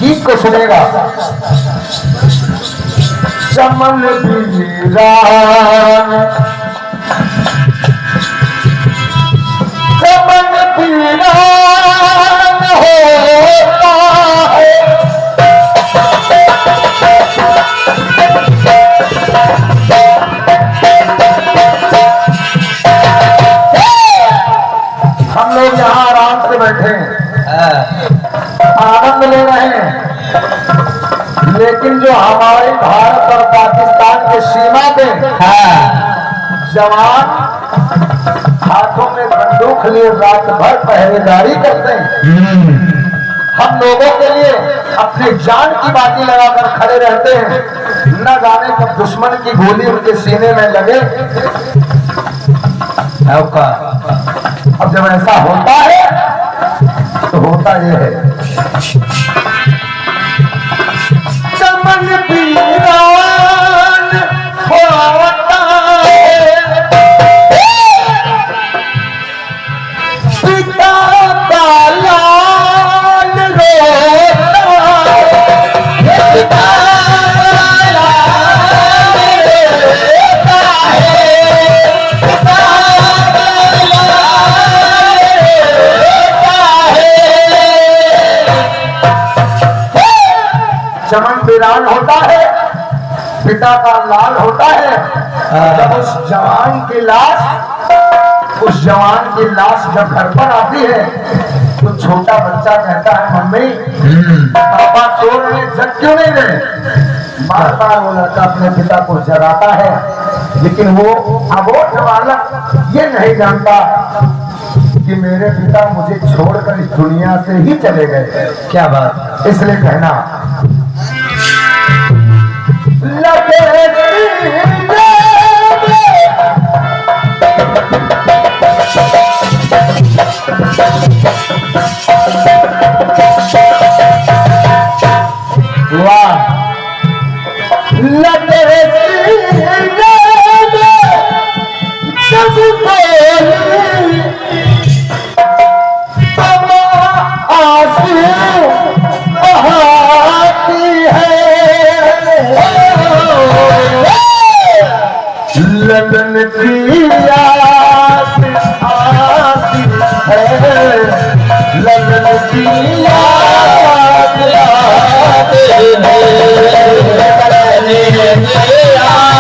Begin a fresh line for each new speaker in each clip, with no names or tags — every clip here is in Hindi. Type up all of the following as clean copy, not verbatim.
गीत को सुनेगा। चमन वीरान चमन वीरान होता है, हम लोग यहाँ आराम से बैठे हैं, आनंद ले रहे हैं, लेकिन जो हमारे भारत और पाकिस्तान के सीमा पे जवान हाथों में बंदूक लिए रात भर पहरेदारी करते हैं, हम लोगों के लिए अपनी जान की बाजी लगाकर खड़े रहते हैं। न जाने कब दुश्मन की गोली उनके सीने में लगे। अब जब ऐसा होता है तो होता ये है, चमन वीरान होता है, पिता का लाल रोता है, पिता चमन वीरान होता है, पिता का लाल होता है। जब उस जवान की लाश जब घर पर आती है तो छोटा बच्चा कहता है, मम्मी पापा सो रहे जग क्यों नहीं रहे। बार बार वो लड़का अपने पिता को जगाता है, लेकिन वो अबोध बालक ये नहीं जानता कि मेरे पिता मुझे छोड़कर इस दुनिया से ही चले गए। क्या बात। इसलिए कहना वाह लगन की याद आती है, लगन की याद आती है, लगन की याद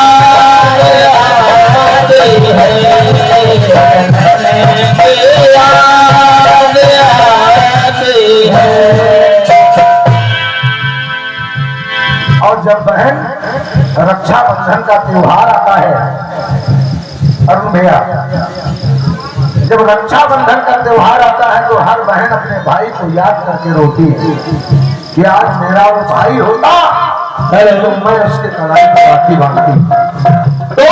आती है, लगन की याद आती है। और जब बहन रक्षाबंधन का त्योहार आता है, अरुण भैया, जब रक्षाबंधन का त्योहार आता है तो हर बहन अपने भाई को याद करके रोती है कि आज मेरा वो भाई होता पहले तो मैं उसके कलाई पर राखी बांधती। तो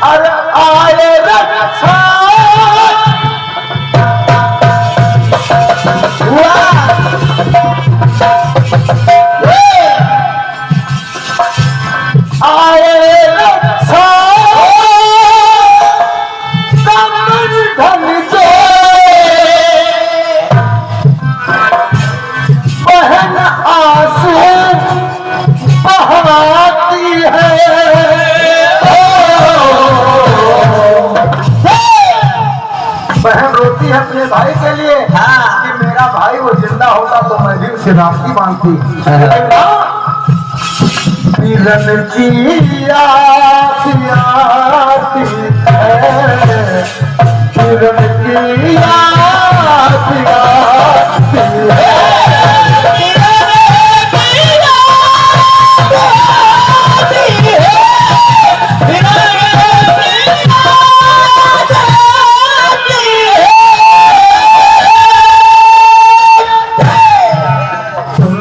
अरे आए आए रक्षा कमर ढल से बहन आंसू बहाती है। बहन रोती है अपने भाई के लिए कि मेरा भाई वो जिंदा होता तो मैं भी उसे राखी बांधती। किरण की आती आती है, किरण की आती आती है। तुम